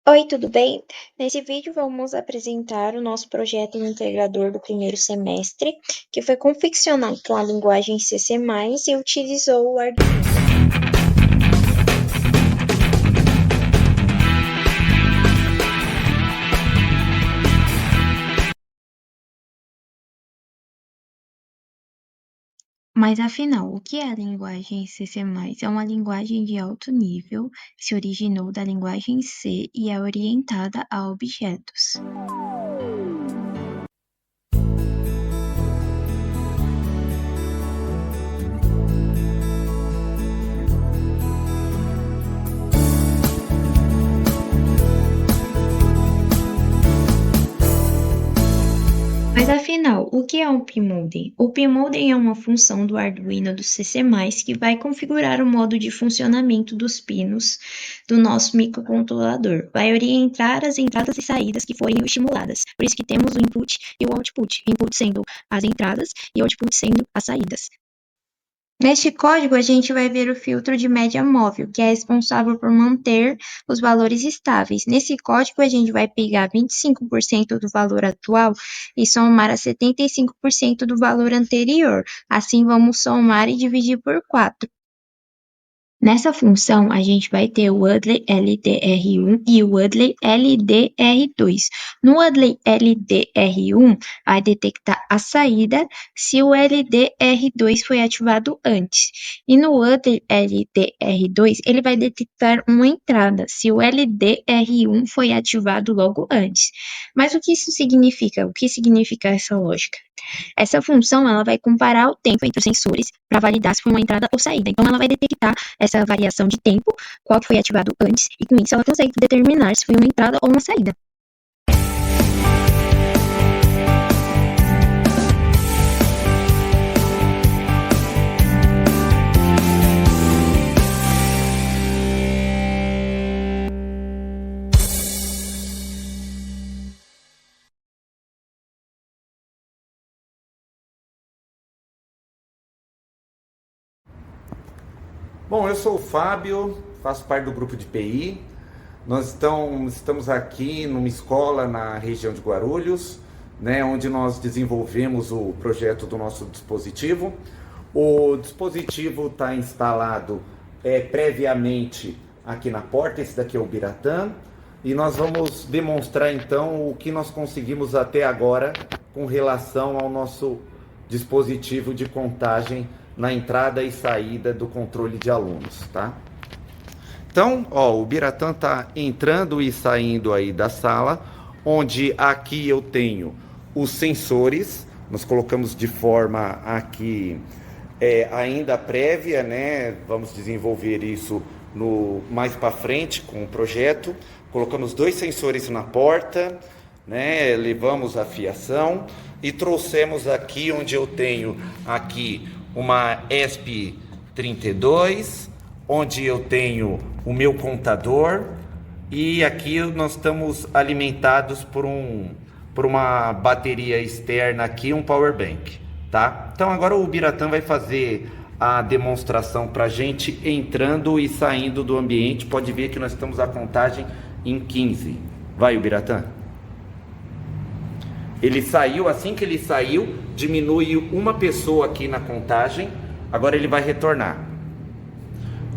Oi, tudo bem? Nesse vídeo vamos apresentar o nosso projeto no integrador do primeiro semestre, que foi confeccionado com a linguagem C++ e utilizou o Arduino. Mas afinal, o que é a linguagem C++? É uma linguagem de alto nível que se originou da linguagem C e é orientada a objetos. Mas afinal, o que é um pmodem? O pmodem é uma função do Arduino do C++ que vai configurar o modo de funcionamento dos pinos do nosso microcontrolador. Vai orientar as entradas e saídas que forem estimuladas. Por isso que temos o input e o output. Input sendo as entradas e output sendo as saídas. Neste código, a gente vai ver o filtro de média móvel, que é responsável por manter os valores estáveis. Nesse código, a gente vai pegar 25% do valor atual e somar a 75% do valor anterior. Assim, vamos somar e dividir por 4. Nessa função, a gente vai ter o UDLY LDR1 e o UDLY LDR2. No UDLY LDR1, vai detectar a saída se o LDR2 foi ativado antes. E no UDLY LDR2, ele vai detectar uma entrada se o LDR1 foi ativado logo antes. Mas o que isso significa? O que significa essa lógica? Essa função ela vai comparar o tempo entre os sensores para validar se foi uma entrada ou saída. Então, ela vai detectar essa variação de tempo, qual que foi ativado antes, e com isso ela consegue determinar se foi uma entrada ou uma saída. Bom, eu sou o Fábio, faço parte do grupo de PI. Nós estamos aqui numa escola na região de Guarulhos, né, onde nós desenvolvemos o projeto do nosso dispositivo. O dispositivo está instalado previamente aqui na porta, esse daqui é o Biratã, e nós vamos demonstrar então o que nós conseguimos até agora com relação ao nosso dispositivo de contagem na entrada e saída do controle de alunos, tá? Então, ó, o Biratã está entrando e saindo aí da sala, onde aqui eu tenho os sensores, nós colocamos de forma aqui ainda prévia, né? Vamos desenvolver isso mais para frente com o projeto. Colocamos 2 sensores na porta, né? Levamos a fiação e trouxemos aqui onde eu tenho aqui uma ESP32, onde eu tenho o meu contador, e aqui nós estamos alimentados por uma bateria externa aqui, um power bank, tá? Então agora o Biratã vai fazer a demonstração para a gente entrando e saindo do ambiente. Pode ver que nós estamos a contagem em 15. Vai, o Biratã. Ele saiu, assim que ele saiu, diminui uma pessoa aqui na contagem. Agora ele vai retornar.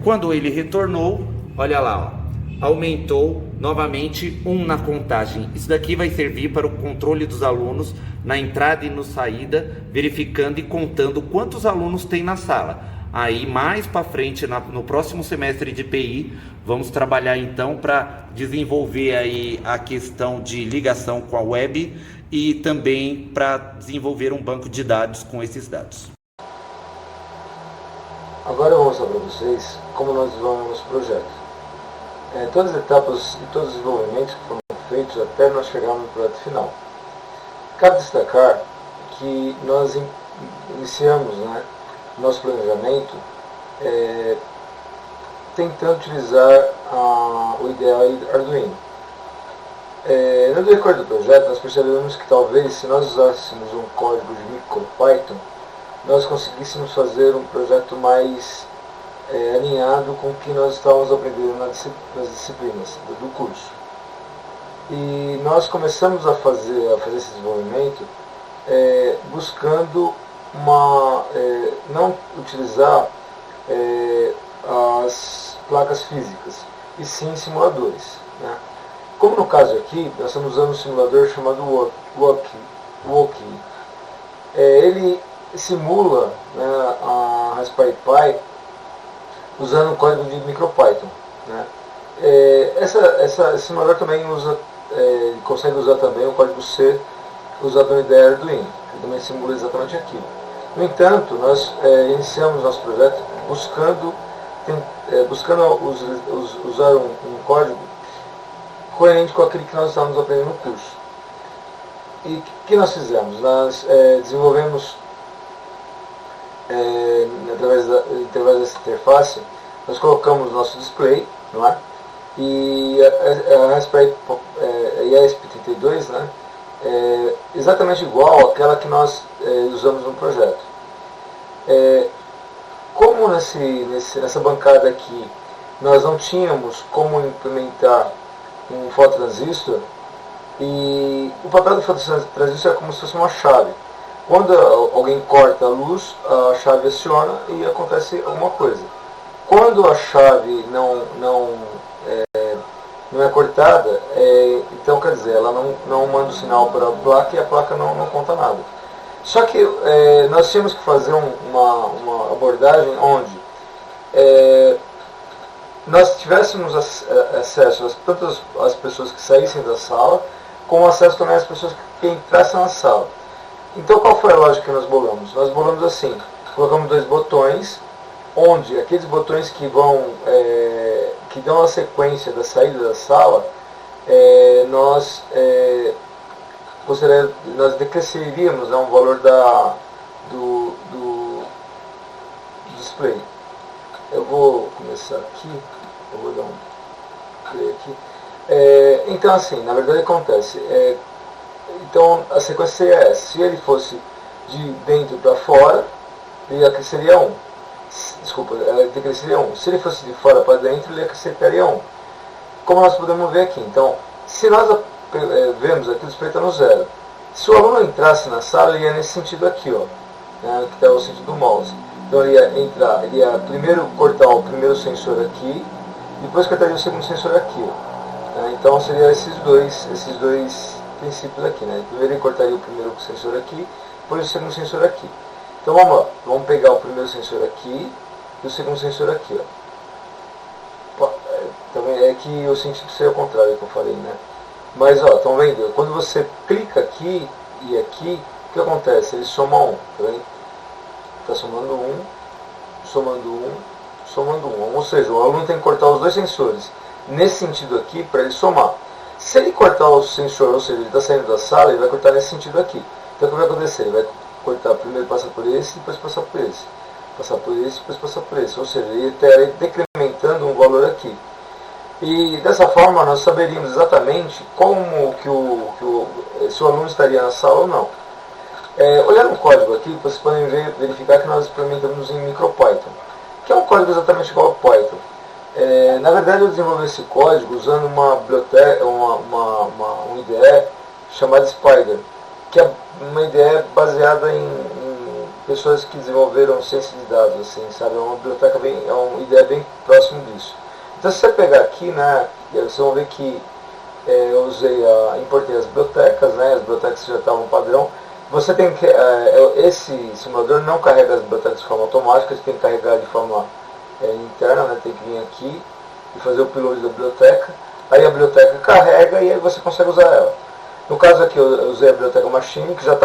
Quando ele retornou, olha lá, ó, aumentou novamente 1 na contagem. Isso daqui vai servir para o controle dos alunos na entrada e na saída, verificando e contando quantos alunos tem na sala. Aí mais para frente, no próximo semestre de PI, vamos trabalhar então para desenvolver aí a questão de ligação com a web e também para desenvolver um banco de dados com esses dados. Agora eu vou mostrar para vocês como nós desenvolvemos nosso projeto. Todas as etapas e todos os desenvolvimentos que foram feitos até nós chegarmos no projeto final. Cabe destacar que nós iniciamos, né, nosso planejamento tentando utilizar o IDE Arduino. No decorrer do projeto, nós percebemos que talvez, se nós usássemos um código de MicroPython, nós conseguíssemos fazer um projeto mais alinhado com o que nós estávamos aprendendo nas disciplinas do curso. E nós começamos a fazer esse desenvolvimento buscando não utilizar as placas físicas, e sim simuladores, né? Como no caso aqui, nós estamos usando um simulador chamado Woki. Ele simula, né, a Raspberry Pi usando o código de MicroPython, né? Esse simulador também consegue usar também o código C usado na ideia Arduino, que também simula exatamente aquilo. No entanto, nós iniciamos nosso projeto buscando usar um código coerente com aquilo que nós estávamos aprendendo no curso. E o que nós fizemos? Nós desenvolvemos, através dessa interface, nós colocamos nosso display, não é? E a Raspberry ESP32, né, exatamente igual àquela que nós usamos no projeto. Como nessa bancada aqui nós não tínhamos como implementar um fototransistor, e o papel do fototransistor é como se fosse uma chave. Quando alguém corta a luz, a chave aciona e acontece alguma coisa. Quando a chave não é cortada, então quer dizer, ela não manda o sinal para a placa e a placa não conta nada. Só que nós tínhamos que fazer uma abordagem onde nós tivéssemos acesso tanto às pessoas que saíssem da sala, como acesso também às pessoas que entrassem na sala. Então qual foi a lógica que nós bolamos? Nós bolamos assim, colocamos 2 botões, onde aqueles botões que dão a sequência da saída da sala, nós decresceríamos, né, um valor do display. Eu vou começar aqui, eu vou dar um play aqui. Então assim, na verdade acontece, então a sequência seria essa: se ele fosse de dentro para fora, ele acresceria 1. Desculpa, ele decresceria 1. Se ele fosse de fora para dentro, ele acrescentaria 1. Como nós podemos ver aqui. Então, se nós vemos aqui, o display está no 0. Se o aluno entrasse na sala, ele ia nesse sentido aqui, ó, né, que está o sentido do mouse. Então ele ia primeiro cortar o primeiro sensor aqui, depois cortaria o segundo sensor aqui, ó, né? Então seria esses dois princípios aqui, né? Primeiro ele cortaria o primeiro sensor aqui, depois o segundo sensor aqui. Então vamos lá, vamos pegar o primeiro sensor aqui e o segundo sensor aqui, ó. Também é que o sentido seria o contrário que eu falei, né? Mas ó, estão vendo? Quando você clica aqui e aqui, o que acontece? Ele soma 1, tá vendo? Está somando 1, somando 1, somando 1. Ou seja, o aluno tem que cortar os 2 sensores nesse sentido aqui para ele somar. Se ele cortar o sensor, ou seja, ele está saindo da sala, ele vai cortar nesse sentido aqui. Então o que vai acontecer? Ele vai cortar, primeiro passar por esse, depois passar por esse. Passar por esse, depois passar por esse. Ou seja, ele está decrementando um valor aqui. E dessa forma nós saberíamos exatamente como se o aluno estaria na sala ou não. Olhando o código aqui, vocês podem verificar que nós implementamos em MicroPython, que é um código exatamente igual ao Python. Na verdade eu desenvolvi esse código usando uma biblioteca, uma IDE chamada Spider, que é uma IDE baseada em pessoas que desenvolveram ciência de dados, assim, sabe? É uma biblioteca uma IDE bem próximo disso. Então se você pegar aqui, né, vocês vão ver que eu importei as bibliotecas, né, as bibliotecas já estavam padrão. Você tem que, esse simulador não carrega as bibliotecas de forma automática, você tem que carregar de forma interna, né, tem que vir aqui e fazer o upload da biblioteca. Aí a biblioteca carrega e aí você consegue usar ela. No caso aqui eu usei a biblioteca Machine, que já está